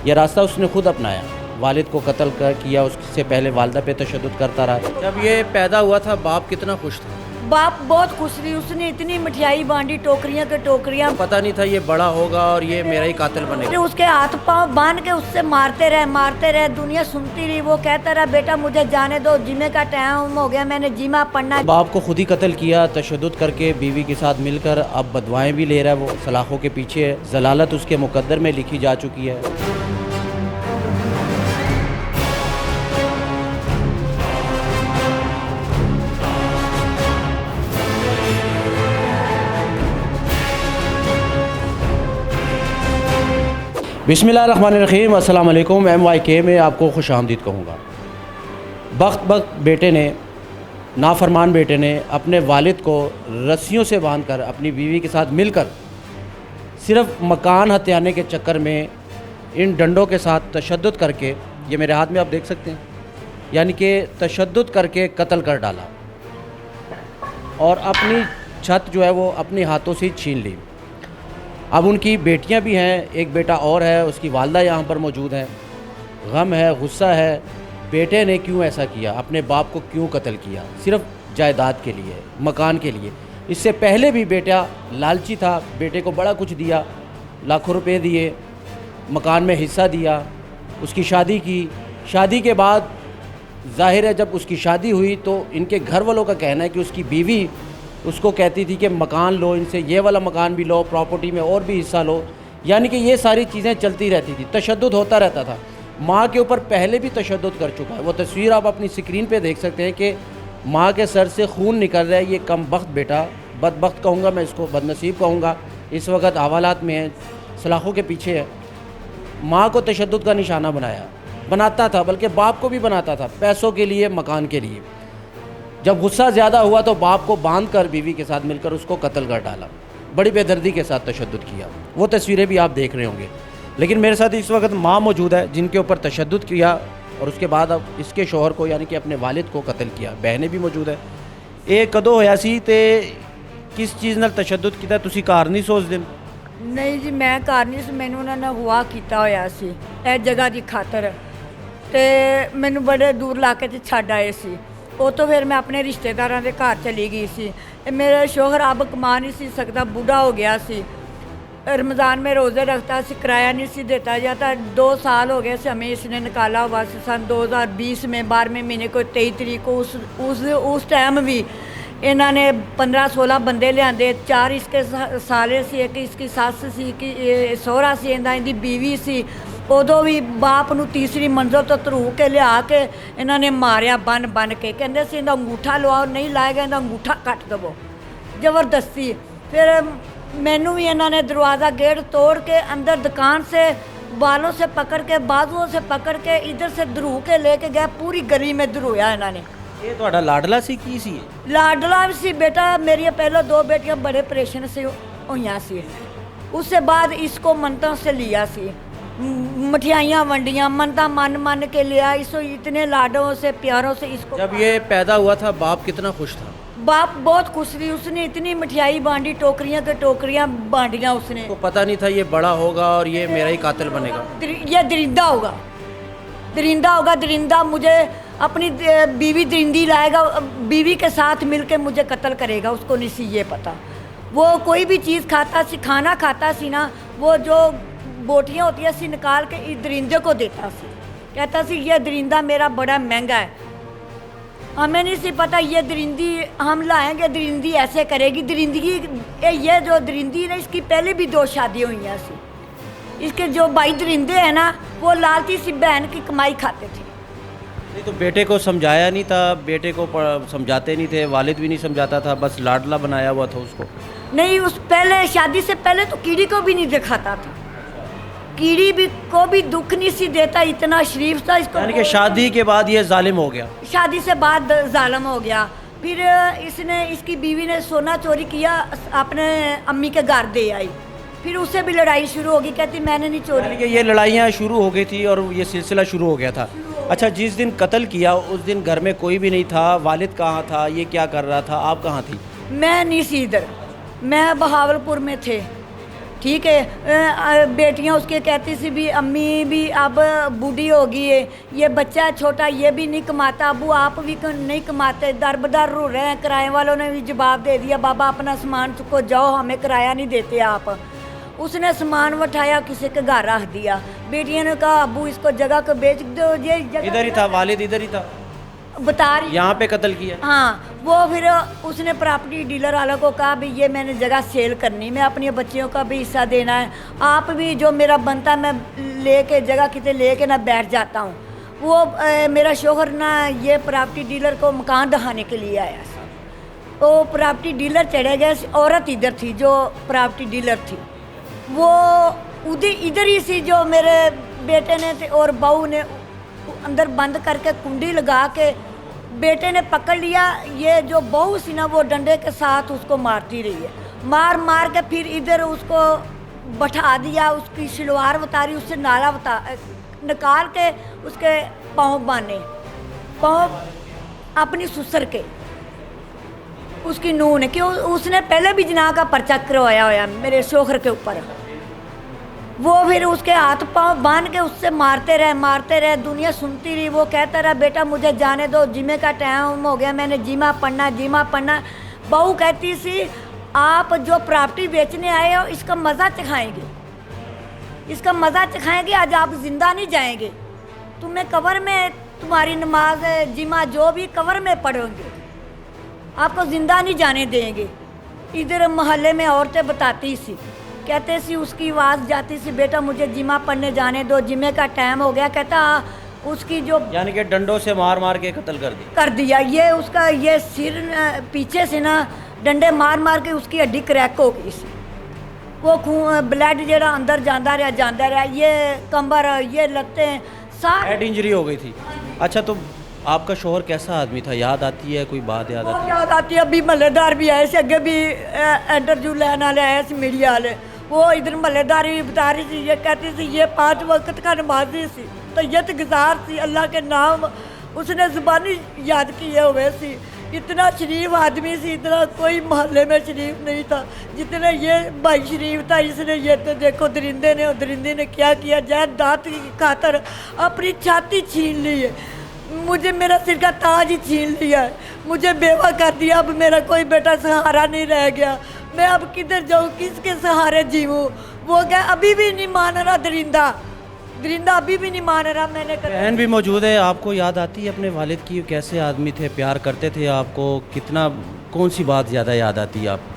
यह रास्ता उसने खुद अपनाया, वालिद को कत्ल किया, उससे पहले वालदा पे तशद्दुद करता रहा। जब ये पैदा हुआ था बाप कितना खुश था? बाप बहुत खुश थी, उसने इतनी मिठाई बांटी, टोकरियां के टोकरियां। पता नहीं था ये बड़ा होगा और ये मेरा ही कातिल फिर बनेगा। उसके हाथ पांव बांध के उससे मारते रहे, दुनिया सुनती रही। वो कहता रहा बेटा मुझे जाने दो, जिमे का टाइम हो गया, मैंने जिमा पढ़ना। बाप को खुद ही कत्ल किया तशद्दुद करके, बीवी के साथ मिलकर। अब बदवाएं भी ले रहा है वो, सलाखों के पीछे है। जलालत उसके मुकद्दर में लिखी जा चुकी है। बिस्मिल्लाहिर्रहमानिर्रहीम, अस्सलाम वालेकुम। MYK में आपको खुश आमदीद कहूँगा। वक्त बेटे ने, नाफरमान बेटे ने अपने वालिद को रस्सियों से बांधकर अपनी बीवी के साथ मिलकर सिर्फ मकान हथियाने के चक्कर में इन डंडों के साथ तशद्दुद करके, ये मेरे हाथ में आप देख सकते हैं, यानी कि तशद्दुद करके कत्ल कर डाला और अपनी छत जो है वो अपने हाथों से ही छीन ली। अब उनकी बेटियां भी हैं, एक बेटा और है, उसकी वालदा यहाँ पर मौजूद है। गम है, गुस्सा है, बेटे ने क्यों ऐसा किया, अपने बाप को क्यों कत्ल किया, सिर्फ जायदाद के लिए, मकान के लिए। इससे पहले भी बेटा लालची था, बेटे को बड़ा कुछ दिया, लाखों रुपए दिए, मकान में हिस्सा दिया, उसकी शादी की। शादी के बाद जाहिर है जब उसकी शादी हुई तो इनके घर वालों का कहना है कि उसकी बीवी उसको कहती थी कि मकान लो, इनसे ये वाला मकान भी लो, प्रॉपर्टी में और भी हिस्सा लो। यानी कि ये सारी चीज़ें चलती रहती थी, तशद्दुद होता रहता था। माँ के ऊपर पहले भी तशद्दुद कर चुका है। वो तस्वीर आप अपनी स्क्रीन पे देख सकते हैं कि माँ के सर से खून निकल रहा है। ये कमबख्त बेटा, बदबख्त कहूँगा मैं इसको, बदनसीब कहूँगा, इस वक्त हवालात में है, सलाखों के पीछे है। माँ को तशद्दुद का निशाना बनाता था, बल्कि बाप को भी बनाता था, पैसों के लिए, मकान के लिए। जब गुस्सा ज़्यादा हुआ तो बाप को बांध कर बीवी के साथ मिलकर उसको कत्ल कर डाला, बड़ी बेदर्दी के साथ तशद्दुद किया। वो तस्वीरें भी आप देख रहे होंगे। लेकिन मेरे साथ इस वक्त माँ मौजूद है जिनके ऊपर तशद्दुद किया और उसके बाद अब इसके शोहर को यानी कि अपने वालिद को कत्ल किया। बहनें भी मौजूद है। ये कदों होया सी ते किस चीज़ नाल तशद्दुद किया, तुसी कार नहीं सोचदे? नहीं जी, मैं घर नहीं सी, मैनू उन्होंने अगवा किया होया सी इस जगह की खातर, तो मैनू बड़े दूर इलाके च छड्ड आए सी। वो तो फिर मैं अपने रिश्तेदारों के घर चली गई सी। मेरा शोहर अब कमा नहीं सी सकता, बूढ़ा हो गया सी। रमज़ान में रोज़े रखता सी, किराया नहीं सी देता जाता। 2 साल हो गए से हमें इसने निकाला हुआ सी। सन 2020 में 12वें महीने को 23 तारीख को उस टाइम भी इन्होंने 15-16 बंदे लियाते। 4 इसके साले सी, एक इसकी सस सी, कि सोहरा सी, इनकी बीवी सी। उदों भी बाप नूं तीसरी मंजिल तो धरू के लिया के इन्होंने मारिया बन के। कहते सी इनका अंगूठा लवाओ, नहीं लाएगा इनका अंगूठा कट दवो, ज़बरदस्ती। फिर मैनू भी इन्होंने दरवाज़ा गेट तोड़ के अंदर दुकान से बालों से पकड़ के, बाजुओं से पकड़ के इधर से धरू के लेके गए, पूरी गली में धरूया इन्होंने। ये तो लाडला सी की सी? लाडला भी सी बेटा। मेरी पहले 2 बेटियां बड़े ऑपरेशन से हुई सी। उससे बाद इसको मनतों से लिया सी, मिठाइयाँ वंडियाँ, मनता मन के लिया। इसको इतने लाडों से, प्यारों से इसको। जब ये पैदा हुआ था बाप कितना खुश था? बाप बहुत खुश थी, उसने इतनी मिठाई बांटी, टोकरियां के टोकरियां बांटियां उसने। तो पता नहीं था ये बड़ा होगा और ये मेरा ही कातिल बनेगा। ये दरिंदा होगा, दरिंदा मुझे अपनी बीवी दरिंदी लाएगा, बीवी के साथ मिलके मुझे कत्ल करेगा। उसको नहीं सी ये पता। वो कोई भी चीज़ खाता सी, खाना खाता सी ना, वो जो बोटियाँ होती है सी निकाल के इस दरिंदे को देता सी। कहता सी ये दरिंदा मेरा बड़ा महंगा है। हमें नहीं सी पता ये दरिंदी हम लाएंगे, दरिंदी ऐसे करेगी। दरिंदगी ये जो दरिंदी है इसकी पहले भी 2 शादियाँ हुई हैं सी। इसके जो भाई दरिंदे हैं ना, वो लालची सी बहन की कमाई खाते थे। नहीं तो बेटे को समझाया नहीं था, बेटे को समझाते नहीं थे, वालिद भी नहीं समझाता था, बस लाडला बनाया हुआ था उसको। नहीं, उस पहले शादी से पहले तो कीड़ी को भी नहीं दिखाता था, कीड़ी भी को भी दुख नहीं सी देता, इतना शरीफ था। इसको यानी कि शादी के बाद ये जालिम हो गया। शादी से बाद जालिम हो गया। फिर इसने, इसकी बीवी ने सोना चोरी किया, अपने अम्मी के घर दे आई। फिर उससे भी लड़ाई शुरू हो गई, कहती मैंने नहीं चोरी। यानी कि ये लड़ाइयाँ शुरू हो गई थी और ये सिलसिला शुरू हो गया था। अच्छा, जिस दिन कत्ल किया उस दिन घर में कोई भी नहीं था, वालिद कहाँ था, ये क्या कर रहा था, आप कहाँ थी? मैं नहीं सी इधर, मैं बहावलपुर में थे। ठीक है। बेटियां उसके कहती सी भी अम्मी भी अब बूढ़ी हो गई है, ये बच्चा है छोटा, ये भी नहीं कमाता, अबू आप भी नहीं कमाते, दर बदर रो रहे हैं। किराए वालों ने भी जवाब दे दिया, बाबा अपना सामान चुको जाओ, हमें किराया नहीं देते आप। उसने सामान उठाया, किसी के घर रख दिया। बेटियों ने कहा अबू इसको जगह को बेच दो, ये जगह इधर ही था, वालिद इधर ही था, बता रही। यहाँ पे कत्ल किया। हाँ, वो फिर उसने प्रॉपर्टी डीलर वालों को कहा भी ये मैंने जगह सेल करनी, मैं अपनी बच्चियों का भी हिस्सा देना है, आप भी जो मेरा बनता मैं लेके जगह कितने लेके ना बैठ जाता हूँ। वो मेरा शोहर ना ये प्रॉपर्टी डीलर को मकान दिखाने के लिए आया था। तो प्रॉपर्टी डीलर चढ़े गए, औरत इधर थी जो प्रॉपर्टी डीलर थी, वो इधर ही सी जो मेरे बेटे ने थे और बहू ने अंदर बंद करके कुंडी लगा के बेटे ने पकड़ लिया। ये जो बहू सी ना वो डंडे के साथ उसको मारती रही है, मार के फिर इधर उसको बैठा दिया, उसकी शलवार उतारी, उससे नाला निकाल के उसके पाँव बांधे, पाँव अपनी सुसर के उसकी नूह ने, क्यों उसने पहले भी जिनाह का पर्चा करवाया हुआ मेरे शोहर के ऊपर। वो फिर उसके हाथ पांव बांध के उससे मारते रहे, दुनिया सुनती रही। वो कहता रहा बेटा मुझे जाने दो, जिमे का टाइम हो गया, मैंने जिमा पढ़ना। बहू कहती सी आप जो प्रॉपर्टी बेचने आए हो इसका मज़ा चखाएंगे, आज आप जिंदा नहीं जाएंगे, तुम्हें कब्र में तुम्हारी नमाज जिमा जो भी कब्र में पढ़ोगे, आपको जिंदा नहीं जाने देंगे। इधर मोहल्ले में औरतें बताती सी, कहते सी उसकी आवाज़ जाती सी बेटा मुझे जिमा पढ़ने जाने दो, जिमे का टाइम हो गया। कहता उसकी जो यानी कि डंडों से मार के कत्ल कर दिया। ये उसका ये सिर पीछे से ना डंडे मार के उसकी हड्डी क्रैक हो गई सी, वो खून ब्लड जरा अंदर जाता रहा, ये कंबर ये लगते हैं सारे हेड इंजरी हो गई थी। अच्छा, तो आपका शोहर कैसा आदमी था, याद आती है कोई बात याद आती है? याद आती है, अभी महल्लेदार भी आए से, अगे भी इंटरव्यू लेने वाले आए थे मीडिया वाले, वो इधर महल्लेदार भी बता रही थी, ये कहती थी ये 5 वक्त का नमाजी सी, तैयत गुजार सी, अल्लाह के नाम उसने ज़ुबानी याद किए हुए सी। इतना शरीफ आदमी सी, इतना कोई मोहल्ले में शरीफ नहीं था जितने ये भाई शरीफ था। इसने ये तो देखो दरिंदे ने क्या किया, जायदाद की खातर अपनी छाती छीन ली है, मुझे मेरा सिर का ताज ही छीन लिया है, मुझे बेवा कर दिया। अब मेरा कोई बेटा सहारा नहीं रह गया, मैं अब किधर जाऊँ, किसके सहारे जीऊँ? वो क्या अभी भी नहीं मान रहा, दरिंदा अभी भी नहीं मान रहा। मैंने बहन भी मौजूद है, आपको याद आती है अपने वालिद की, कैसे आदमी थे, प्यार करते थे आपको, कितना कौन सी बात ज़्यादा याद आती है आप?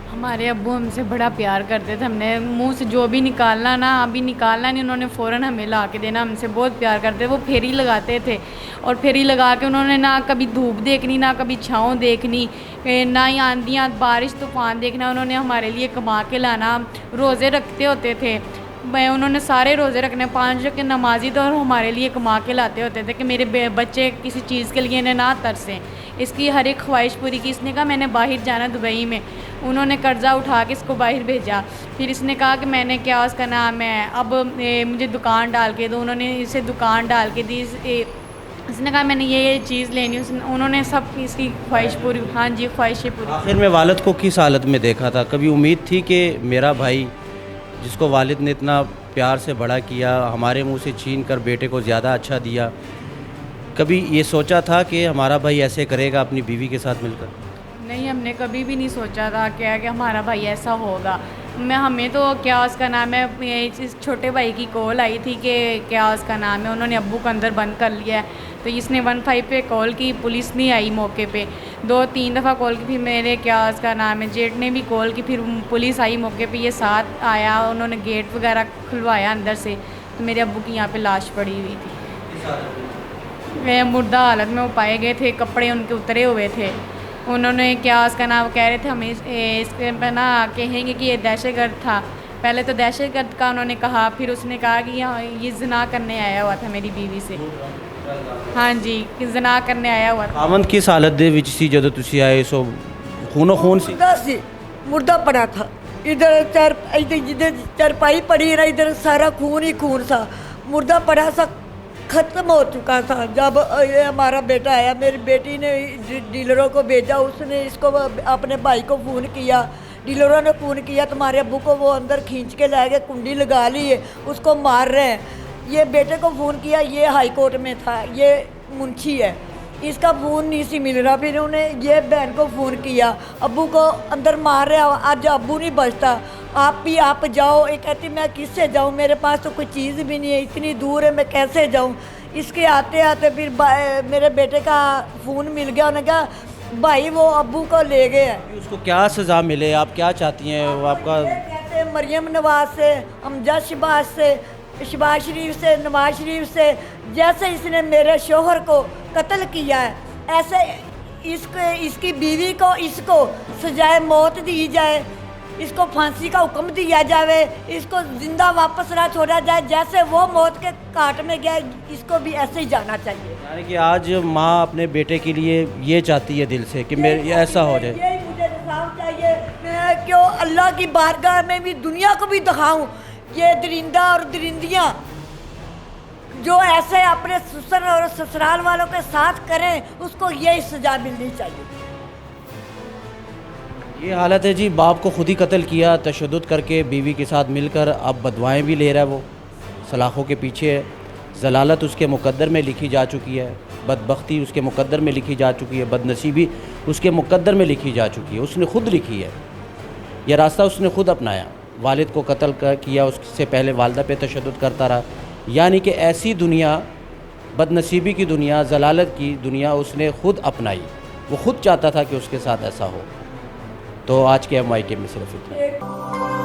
हमारे अब्बू हमसे बड़ा प्यार करते थे, हमने मुंह से जो भी निकालना ना अभी निकालना नहीं, उन्होंने फ़ौरन हमें ला के देना, हमसे बहुत प्यार करते थे। वो फेरी लगाते थे और फेरी लगा के उन्होंने ना कभी धूप देखनी, ना कभी छाँव देखनी, ना ही आंधियाँ बारिश तूफान देखना, उन्होंने हमारे लिए कमा के लाना। रोज़े रखते होते थे, उन्होंने सारे रोज़े रखने, 5 के नमाजी थे और हमारे लिए कमा के लाते होते थे कि मेरे बच्चे किसी चीज़ के लिए इन्हें ना तरसें, इसकी हर एक ख्वाहिश पूरी की। इसने कहा मैंने बाहर जाना दुबई में, उन्होंने कर्ज़ा उठा के इसको बाहर भेजा। फिर इसने कहा कि मैंने क्या उसका नाम है अब मुझे दुकान डाल के दो, उन्होंने इसे दुकान डाल के दी। इसने कहा मैंने ये चीज़ लेनी, उन्होंने सब इसकी ख्वाहिश पूरी, हाँ जी ख्वाहिशें पूरी। आखिर में वालिद को किस हालत में देखा था? कभी उम्मीद थी कि मेरा भाई जिसको वालिद ने इतना प्यार से बड़ा किया, हमारे मुंह से छीन कर बेटे को ज़्यादा अच्छा दिया, कभी ये सोचा था कि हमारा भाई ऐसे करेगा अपनी बीवी के साथ मिलकर? नहीं, हमने कभी भी नहीं सोचा था क्या कि हमारा भाई ऐसा होगा। हमें तो क्या उसका नाम है, इस छोटे भाई की कॉल आई थी कि क्या उसका नाम है, उन्होंने अब्बू को अंदर बंद कर लिया है, तो इसने 15 पे कॉल की, पुलिस नहीं आई मौके पे, 2-3 दफ़ा कॉल की, फिर मेरे क्या उसका नाम है जेठ ने भी कॉल की, फिर पुलिस आई मौके पे, ये साथ आया, उन्होंने गेट वगैरह खुलवाया अंदर से, तो मेरे अब्बू की यहाँ पे लाश पड़ी हुई थी। वे मुर्दा हालत में वो पाए गए थे, कपड़े उनके उतरे हुए थे। उन्होंने क्या उसका नाम कह रहे थे, हमें इसके पे ना कहेंगे कि ये दहशतगर्द था। पहले तो दहशतगर्द का उन्होंने कहा, फिर उसने कहा कि ये ज़िना करने आया हुआ था मेरी बीवी से। हाँ जी, कि ज़िना करने आया हुआ था। आमद किस हालत दे विच सी जदों तुसी आए? सो खूनो खून सी मुर्दा पड़ा था, इधर जिधर चरपाई पड़ी ना, इधर सारा खून ही खून सा, मुर्दा पड़ा सा ख़त्म हो चुका था। जब ये हमारा बेटा आया, मेरी बेटी ने डीलरों को भेजा, उसने इसको अपने भाई को फ़ोन किया डीलरों ने फ़ोन किया तुम्हारे अब्बू को वो अंदर खींच के ले गए, कुंडी लगा ली है, उसको मार रहे हैं। ये बेटे को फ़ोन किया, ये हाई कोर्ट में था, ये मुंशी है, इसका फ़ोन नहीं सी मिल रहा। फिर उन्हें ये बहन को फ़ोन किया, अब्बू को अंदर मार रहे, आज अब्बू नहीं बचता, आप जाओ। एक कहती मैं किससे जाऊँ, मेरे पास तो कोई चीज़ भी नहीं है, इतनी दूर है, मैं कैसे जाऊँ। इसके आते आते फिर मेरे बेटे का फ़ोन मिल गया, उन्होंने कहा भाई वो अब्बू को ले गए हैं। उसको क्या सज़ा मिले, आप क्या चाहती हैं? वो आपका कहते हैं मरियम नवाज से, अमजद शहबाज से, शहबाज शरीफ से, नवाज शरीफ से, जैसे इसने मेरे शोहर को कत्ल किया है ऐसे इसकी बीवी को इसको सजाए मौत दी जाए, इसको फांसी का हुक्म दिया जाए, इसको जिंदा वापस ना छोड़ा जाए। जैसे वो मौत के काट में गया, इसको भी ऐसे ही जाना चाहिए। यानी कि आज माँ अपने बेटे के लिए ये चाहती है दिल से कि मेरे ये ऐसा हो जाए। यही मुझे इंसाफ चाहिए। मैं क्यों अल्लाह की बारगाह में भी दुनिया को भी दिखाऊं, ये दरिंदा और दरिंदियाँ जो ऐसे अपने ससुर और ससुराल वालों के साथ करें, उसको यही सजा मिलनी चाहिए। ये हालत है जी, बाप को खुद ही कत्ल किया तशद्दुद करके, बीवी के साथ मिलकर, अब बदवाएँ भी ले रहा है, वो सलाखों के पीछे है। जलालत उसके मुकद्दर में लिखी जा चुकी है, बदबख्ती उसके मुकद्दर में लिखी जा चुकी है, बदनसीबी उसके मुकद्दर में लिखी जा चुकी है, उसने खुद लिखी है। यह रास्ता उसने खुद अपनाया, वालिद को कत्ल किया, उससे पहले वालदा पे तशद्दुद करता रहा। यानी कि ऐसी दुनिया, बदनसीबी की दुनिया, जलालत की दुनिया उसने खुद अपनाई। वो खुद चाहता था कि उसके साथ ऐसा हो। तो आज के MYK में सिर्फ इतना।